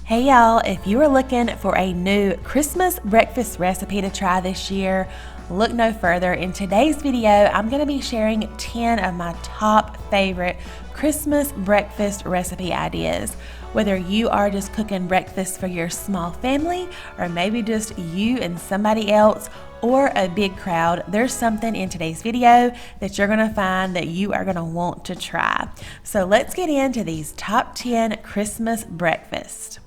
Hey y'all, if you are looking for a new Christmas breakfast recipe to try this year, look no further. In today's video, I'm going to be sharing 10 of my top favorite Christmas breakfast recipe ideas. Whether you are just cooking breakfast for your small family, or maybe just you and somebody else, or a big crowd, there's something in today's video that you're gonna find that you are gonna want to try. So let's get into these top 10 Christmas breakfasts.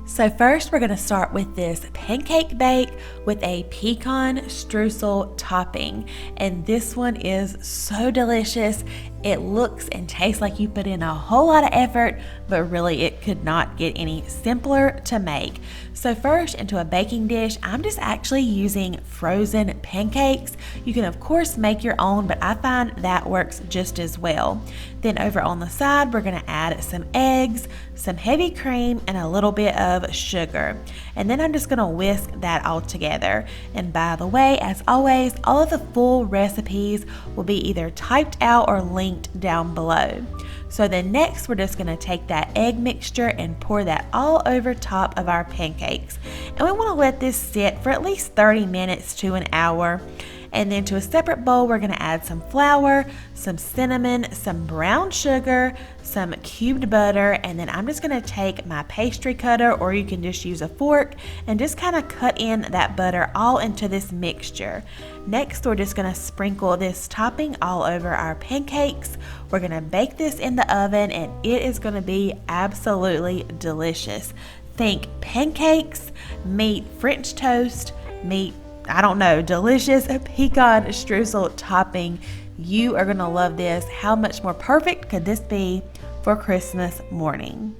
So first we're going to start with this pancake bake with a pecan streusel topping, and this one is so delicious. It looks and tastes like you put in a whole lot of effort, but really it could not get any simpler to make. So first, into a baking dish, I'm just actually using frozen pancakes. You can of course make your own, but I find that works just as well. Then over on the side, we're going to add some eggs, some heavy cream, and a little bit of sugar. And then I'm just going to whisk that all together. And by the way, as always, all of the full recipes will be either typed out or linked down below. So then next, we're just going to take that egg mixture and pour that all over top of our pancakes. And we want to let this sit for at least 30 minutes to an hour. And then to a separate bowl, we're going to add some flour, some cinnamon, some brown sugar, some cubed butter, and then I'm just going to take my pastry cutter, or you can just use a fork, and just kind of cut in that butter all into this mixture. Next, we're just going to sprinkle this topping all over our pancakes. We're going to bake this in the oven, and it is going to be absolutely delicious. Think pancakes, meet French toast, meet delicious pecan streusel topping. You are gonna love this. How much more perfect could this be for Christmas morning?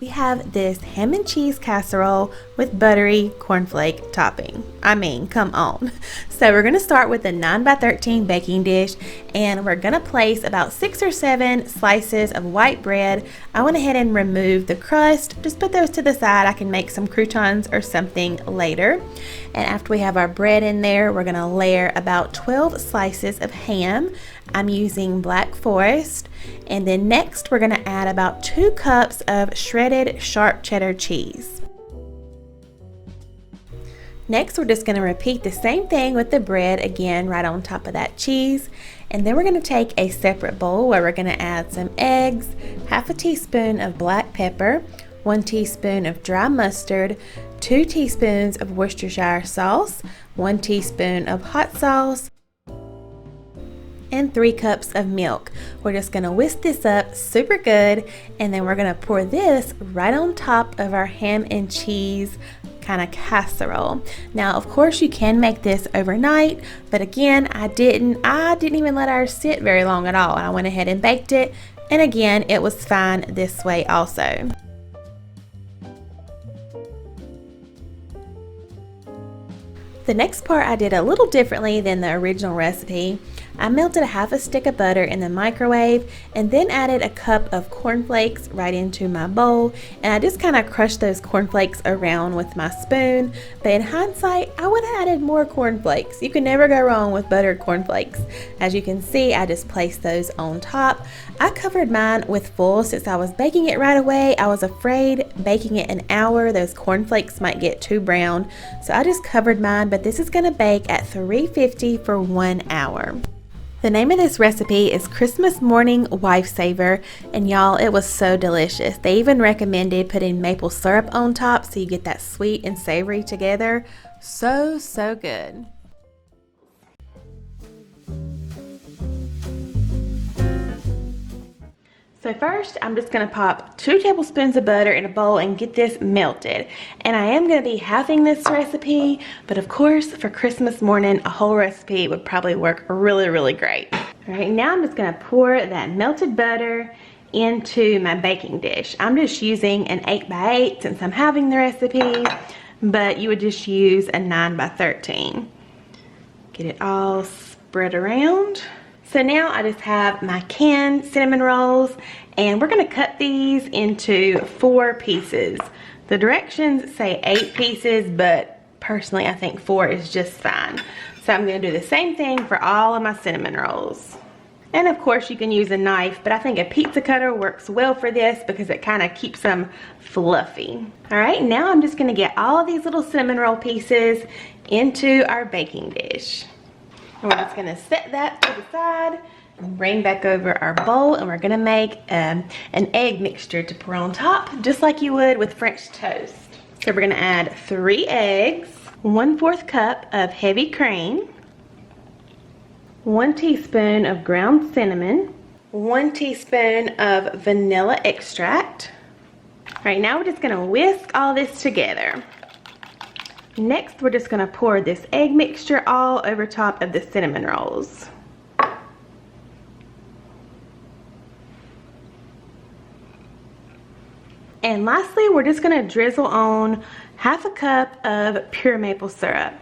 We have this ham and cheese casserole with buttery cornflake topping. I mean, come on. So we're gonna start with a 9x13 baking dish, and we're gonna place about 6 or 7 slices of white bread. I went ahead and removed the crust. Just put those to the side. I can make some croutons or something later. And after we have our bread in there, we're gonna layer about 12 slices of ham. I'm using Black Forest. And then next, we're gonna add about 2 cups of shredded sharp cheddar cheese. Next, we're just gonna repeat the same thing with the bread again right on top of that cheese. And then we're gonna take a separate bowl where we're gonna add some eggs, half a teaspoon of black pepper, 1 teaspoon of dry mustard, 2 teaspoons of Worcestershire sauce, 1 teaspoon of hot sauce, and 3 cups of milk. We're just gonna whisk this up super good, and then we're gonna pour this right on top of our ham and cheese kind of casserole. Now, of course, you can make this overnight, but again, I didn't even let ours sit very long at all. I went ahead and baked it, and again, it was fine this way also. The next part I did a little differently than the original recipe. I melted a half a stick of butter in the microwave and then added a cup of cornflakes right into my bowl, and I just kind of crushed those cornflakes around with my spoon. But in hindsight, I would have added more cornflakes. You can never go wrong with buttered cornflakes. As you can see, I just placed those on top. I covered mine with foil since I was baking it right away. I was afraid baking it an hour, those cornflakes might get too brown. So I just covered mine, but this is gonna bake at 350 for 1 hour. The name of this recipe is Christmas Morning Wifesaver, and y'all, it was so delicious. They even recommended putting maple syrup on top so you get that sweet and savory together. So good. So first, I'm just gonna pop 2 tablespoons of butter in a bowl and get this melted. And I am gonna be halving this recipe, but of course, for Christmas morning, a whole recipe would probably work really great. All right, now I'm just gonna pour that melted butter into my baking dish. I'm just using an 8x8 since I'm halving the recipe, but you would just use a 9x13. Get it all spread around. So now I just have my canned cinnamon rolls, and we're gonna cut these into 4 pieces. The directions say 8 pieces, but personally I think 4 is just fine. So I'm gonna do the same thing for all of my cinnamon rolls. And of course you can use a knife, but I think a pizza cutter works well for this because it kind of keeps them fluffy. All right, now I'm just gonna get all of these little cinnamon roll pieces into our baking dish. And we're just gonna set that to the side and bring back over our bowl, and we're gonna make an egg mixture to pour on top, just like you would with French toast. So we're gonna add 3 eggs, 1/4 cup of heavy cream, 1 teaspoon of ground cinnamon, 1 teaspoon of vanilla extract. All right, now we're just gonna whisk all this together. Next, we're just gonna pour this egg mixture all over top of the cinnamon rolls. And lastly, we're just gonna drizzle on 1/2 cup of pure maple syrup.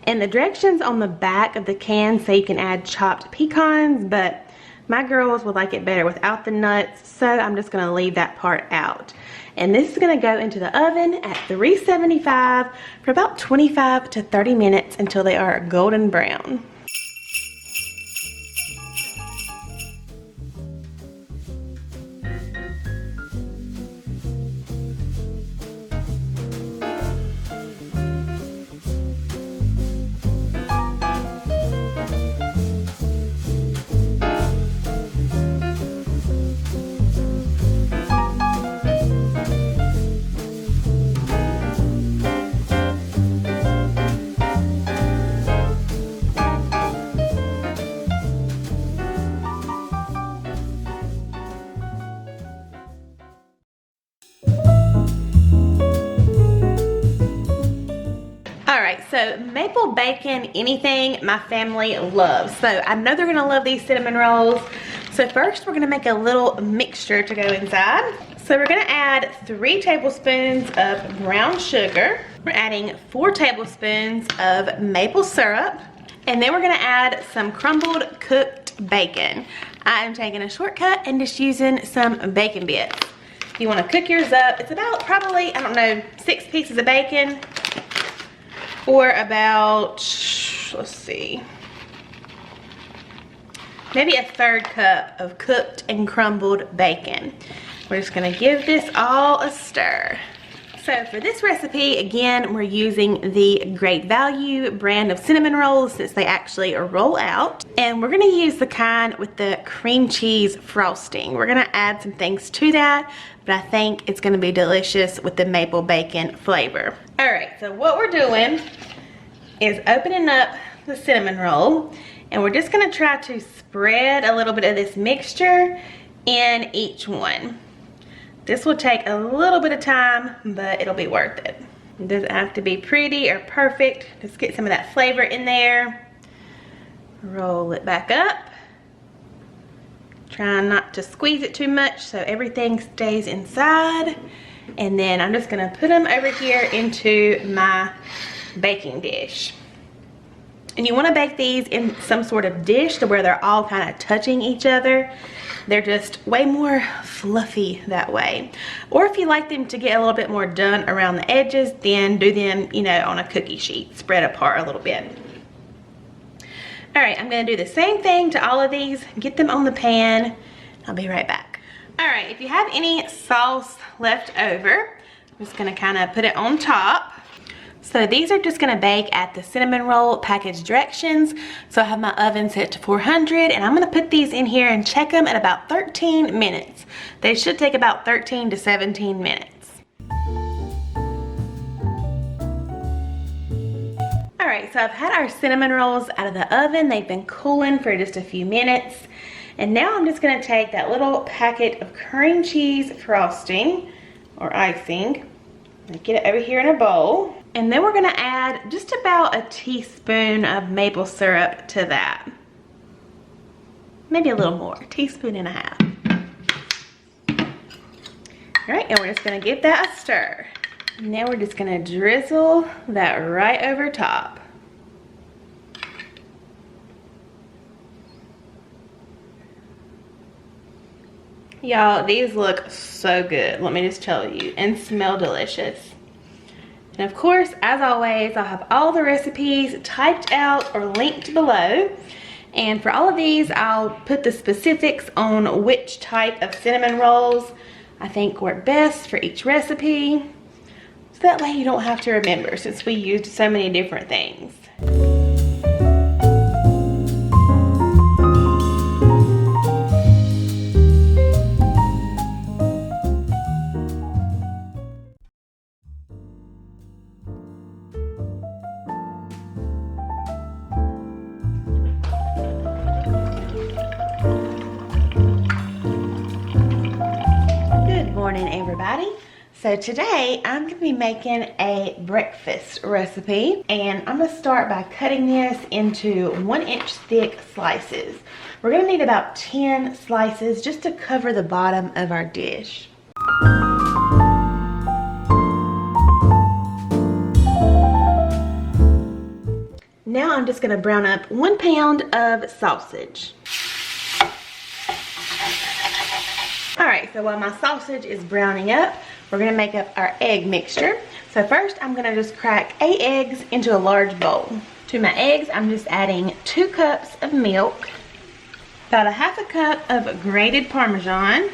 And the directions on the back of the can say you can add chopped pecans, but my girls would like it better without the nuts, so I'm just gonna leave that part out. And this is gonna go into the oven at 375 for about 25 to 30 minutes until they are golden brown. So maple bacon, anything my family loves. So I know they're gonna love these cinnamon rolls. So first we're gonna make a little mixture to go inside. So we're gonna add 3 tablespoons of brown sugar. We're adding 4 tablespoons of maple syrup. And then we're gonna add some crumbled cooked bacon. I am taking a shortcut and just using some bacon bits. If you wanna cook yours up, it's about probably, I don't know, 6 pieces of bacon. Or about, let's see, maybe a 1/3 cup of cooked and crumbled bacon. We're just gonna give this all a stir. So for this recipe, again, we're using the Great Value brand of cinnamon rolls since they actually roll out. And we're gonna use the kind with the cream cheese frosting. We're gonna add some things to that, but I think it's gonna be delicious with the maple bacon flavor. All right, so what we're doing is opening up the cinnamon roll, and we're just gonna try to spread a little bit of this mixture in each one. This will take a little bit of time, but it'll be worth it. It doesn't have to be pretty or perfect. Just get some of that flavor in there. Roll it back up. Try not to squeeze it too much so everything stays inside. And then I'm just gonna put them over here into my baking dish. And you wanna bake these in some sort of dish to where they're all kind of touching each other. They're just way more fluffy that way. Or if you like them to get a little bit more done around the edges, then do them, you know, on a cookie sheet, spread apart a little bit. All right, I'm gonna do the same thing to all of these, get them on the pan. I'll be right back. All right, if you have any sauce left over, I'm just gonna kind of put it on top. So these are just gonna bake at the cinnamon roll package directions. So I have my oven set to 400, and I'm gonna put these in here and check them at about 13 minutes. They should take about 13 to 17 minutes. All right, so I've had our cinnamon rolls out of the oven. They've been cooling for just a few minutes. And now I'm just gonna take that little packet of cream cheese frosting or icing and get it over here in a bowl. And then we're gonna add just about a teaspoon of maple syrup to that. Maybe a little more, 1.5 teaspoons. All right, and we're just gonna give that a stir. Now we're just gonna drizzle that right over top. Y'all, these look so good, let me just tell you, and smell delicious. And of course, as always, I'll have all the recipes typed out or linked below. And for all of these, I'll put the specifics on which type of cinnamon rolls I think work best for each recipe. So that way you don't have to remember, since we used so many different things. Good morning, everybody. So today I'm going to be making a breakfast recipe, and I'm going to start by cutting this into 1-inch thick slices. We're going to need about 10 slices just to cover the bottom of our dish. Now I'm just going to brown up 1 pound of sausage. Alright, so while my sausage is browning up, we're going to make up our egg mixture. So first I'm going to just crack 8 eggs into a large bowl. To my eggs, I'm just adding 2 cups of milk, about a half a cup of grated Parmesan,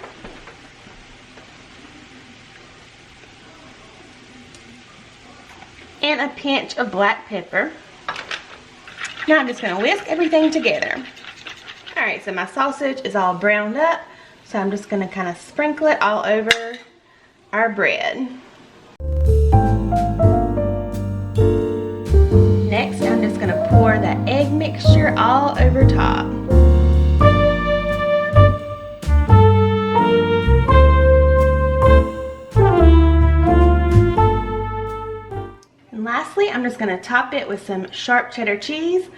and a pinch of black pepper. Now I'm just going to whisk everything together. Alright, so my sausage is all browned up, so I'm just going to kind of sprinkle it all over our bread. Next, I'm just going to pour that egg mixture all over top. And lastly, I'm just going to top it with some sharp cheddar cheese,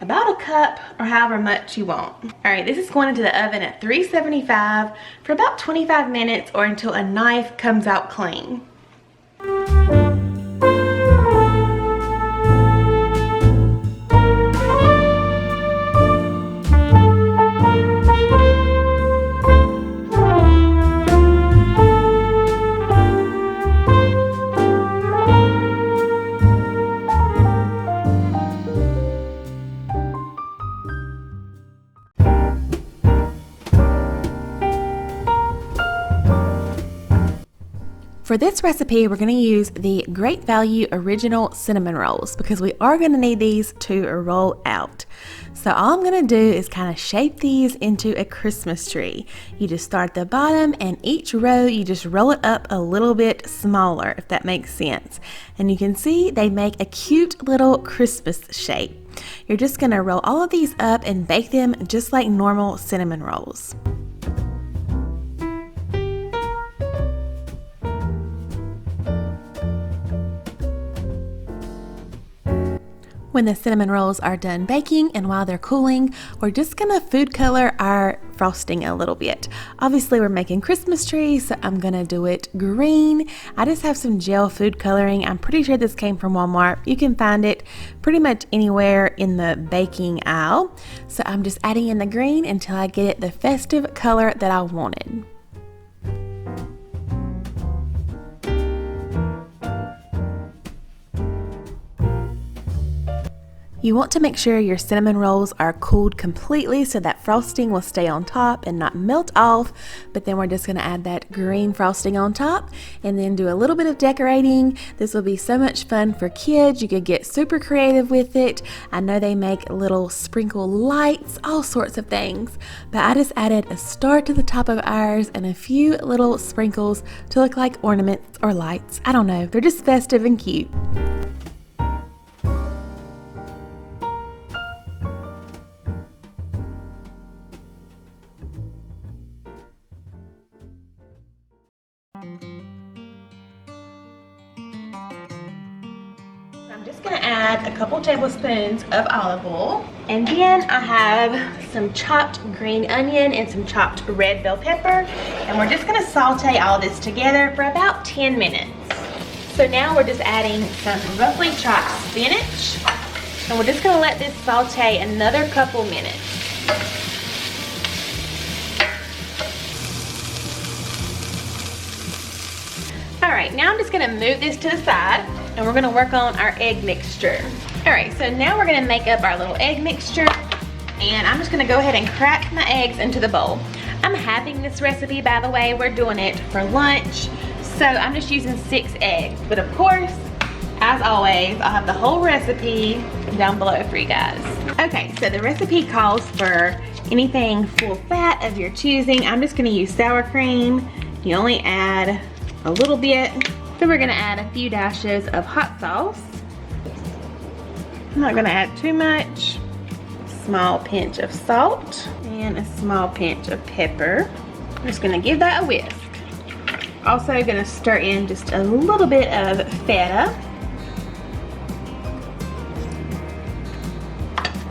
about a cup or however much you want. Alright, this is going into the oven at 375 for about 25 minutes or until a knife comes out clean. For this recipe, we're going to use the Great Value Original Cinnamon Rolls because we are going to need these to roll out. So all I'm going to do is kind of shape these into a Christmas tree. You just start at the bottom, and each row you just roll it up a little bit smaller, if that makes sense. And you can see they make a cute little Christmas shape. You're just going to roll all of these up and bake them just like normal cinnamon rolls. When the cinnamon rolls are done baking and while they're cooling, we're just gonna food color our frosting a little bit. Obviously we're making Christmas trees, so I'm gonna do it green. I just have some gel food coloring. I'm pretty sure this came from Walmart. You can find it pretty much anywhere in the baking aisle. So I'm just adding in the green until I get it the festive color that I wanted. You want to make sure your cinnamon rolls are cooled completely so that frosting will stay on top and not melt off, but then we're just going to add that green frosting on top and then do a little bit of decorating. This will be so much fun for kids. You could get super creative with it. I know they make little sprinkle lights, all sorts of things, but I just added a star to the top of ours and a few little sprinkles to look like ornaments or lights. I don't know, they're just festive and cute. I'm just going to add a couple tablespoons of olive oil, and then I have some chopped green onion and some chopped red bell pepper, and we're just going to saute all this together for about 10 minutes. So now we're just adding some roughly chopped spinach, and we're just going to let this saute another couple minutes. Alright, now I'm just going to move this to the side and we're going to work on our egg mixture. Alright, so now we're going to make up our little egg mixture. And I'm just gonna go ahead and crack my eggs into the bowl. I'm having this recipe, by the way, we're doing it for lunch. So I'm just using 6 eggs. But of course, as always, I'll have the whole recipe down below for you guys. Okay, so the recipe calls for anything full fat of your choosing. I'm just gonna use sour cream. You only add a little bit. So we're gonna add a few dashes of hot sauce. I'm not gonna add too much. Small pinch of salt and a small pinch of pepper. I'm just gonna give that a whisk. Also gonna stir in just a little bit of feta.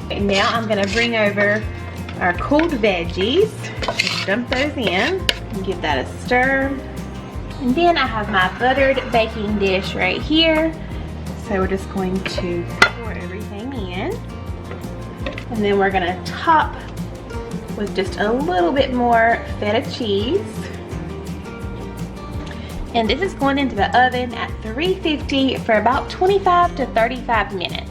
Okay, now I'm gonna bring over our cooled veggies. Just dump those in and give that a stir. And then I have my buttered baking dish right here. So we're just going to pour everything in. And then we're gonna top with just a little bit more feta cheese. And this is going into the oven at 350 for about 25 to 35 minutes.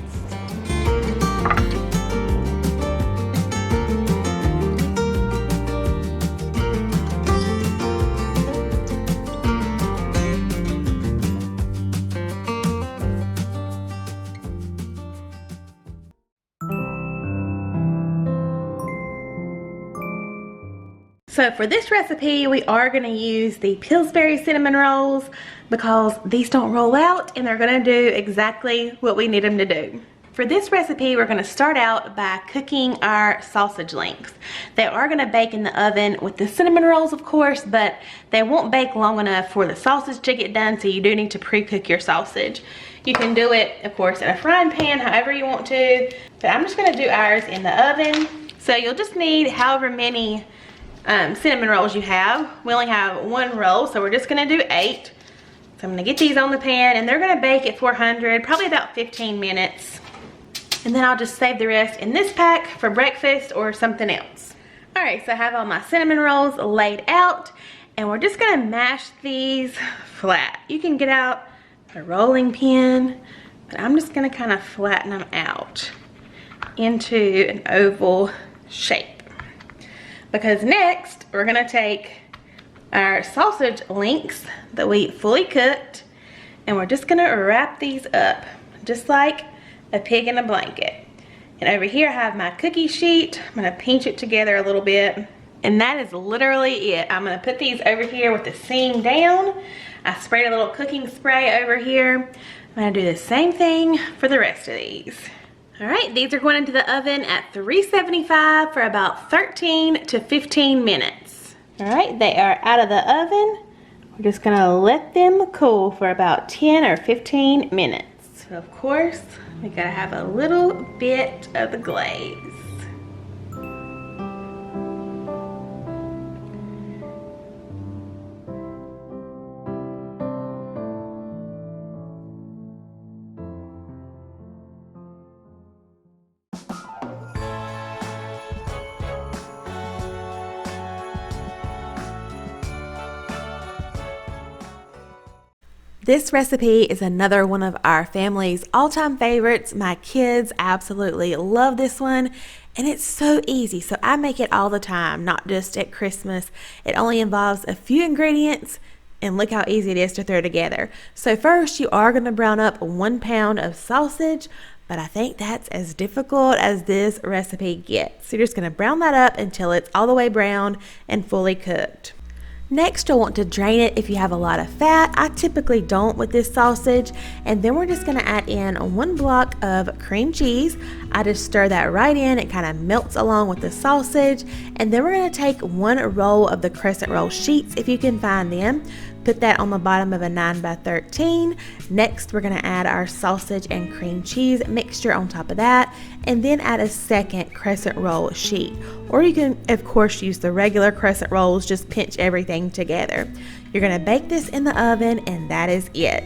So for this recipe, we are gonna use the Pillsbury cinnamon rolls because these don't roll out and they're gonna do exactly what we need them to do. For this recipe, we're gonna start out by cooking our sausage links. They are gonna bake in the oven with the cinnamon rolls, of course, but they won't bake long enough for the sausage to get done, so you do need to pre-cook your sausage. You can do it, of course, in a frying pan, however you want to, but I'm just gonna do ours in the oven. So you'll just need however many cinnamon rolls you have. We only have 1 roll, so we're just gonna do 8. So I'm gonna get these on the pan and they're gonna bake at 400, probably about 15 minutes. And then I'll just save the rest in this pack for breakfast or something else. All right, so I have all my cinnamon rolls laid out and we're just gonna mash these flat. You can get out a rolling pin, but I'm just gonna kind of flatten them out into an oval shape. Because next, we're gonna take our sausage links that we fully cooked and we're just gonna wrap these up just like a pig in a blanket. And over here I have my cookie sheet. I'm gonna pinch it together a little bit. And that is literally it. I'm gonna put these over here with the seam down. I sprayed a little cooking spray over here. I'm gonna do the same thing for the rest of these. All right, these are going into the oven at 375 for about 13 to 15 minutes. All right, they are out of the oven. We're just gonna let them cool for about 10 or 15 minutes. So of course, we gotta have a little bit of the glaze. This recipe is another one of our family's all-time favorites. My kids absolutely love this one, and it's so easy. So I make it all the time, not just at Christmas. It only involves a few ingredients, and look how easy it is to throw together. So first, you are going to brown up 1 pound of sausage, but I think that's as difficult as this recipe gets. So you're just going to brown that up until it's all the way brown and fully cooked. Next, you'll want to drain it if you have a lot of fat. I typically don't with this sausage. And then we're just gonna add in 1 block of cream cheese. I just stir that right in. It kind of melts along with the sausage. And then we're gonna take 1 roll of the crescent roll sheets, if you can find them. Put that on the bottom of a 9x13. Next, we're gonna add our sausage and cream cheese mixture on top of that, and then add a second crescent roll sheet. Or you can, of course, use the regular crescent rolls, just pinch everything together. You're gonna bake this in the oven, and that is it.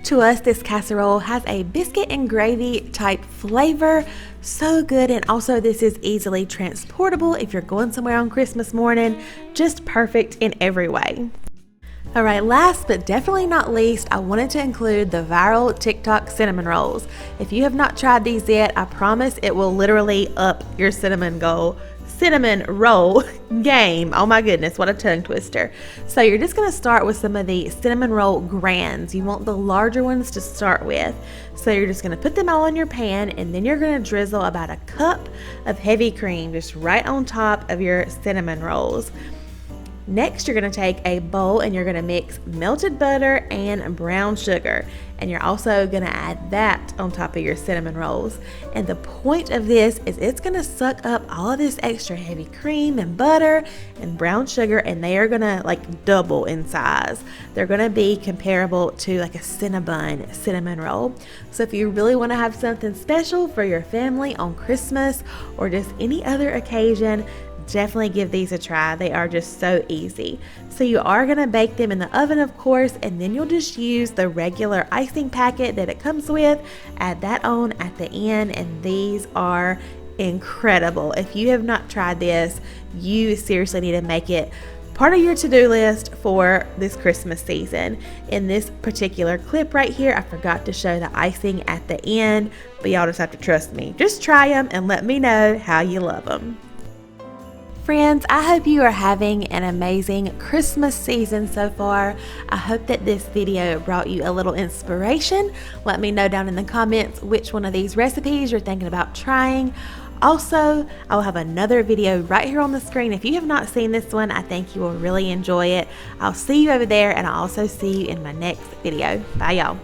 To us, this casserole has a biscuit and gravy type flavor. So good, and also this is easily transportable if you're going somewhere on Christmas morning. Just perfect in every way. All right, last but definitely not least, I wanted to include the viral TikTok cinnamon rolls. If you have not tried these yet, I promise it will literally up your cinnamon roll game. Oh my goodness, what a tongue twister. So you're just going to start with some of the cinnamon roll grands. You want the larger ones to start with. So you're just going to put them all in your pan, and then you're going to drizzle about a cup of heavy cream just right on top of your cinnamon rolls. Next, you're going to take a bowl and you're going to mix melted butter and brown sugar. And you're also going to add that on top of your cinnamon rolls. And the point of this is it's going to suck up all of this extra heavy cream and butter and brown sugar, and they are going to like double in size. They're going to be comparable to like a Cinnabon cinnamon roll. So if you really want to have something special for your family on Christmas or just any other occasion, definitely give these a try. They are just so easy. So you are going to bake them in the oven, of course, and then you'll just use the regular icing packet that it comes with. Add that on at the end, and these are incredible. If you have not tried this, you seriously need to make it part of your to-do list for this Christmas season. In this particular clip right here, I forgot to show the icing at the end, but y'all just have to trust me. Just try them and let me know how you love them. Friends, I hope you are having an amazing Christmas season so far. I hope that this video brought you a little inspiration. Let me know down in the comments which one of these recipes you're thinking about trying. Also, I'll have another video right here on the screen. If you have not seen this one, I think you will really enjoy it. I'll see you over there, and I'll also see you in my next video. Bye, y'all.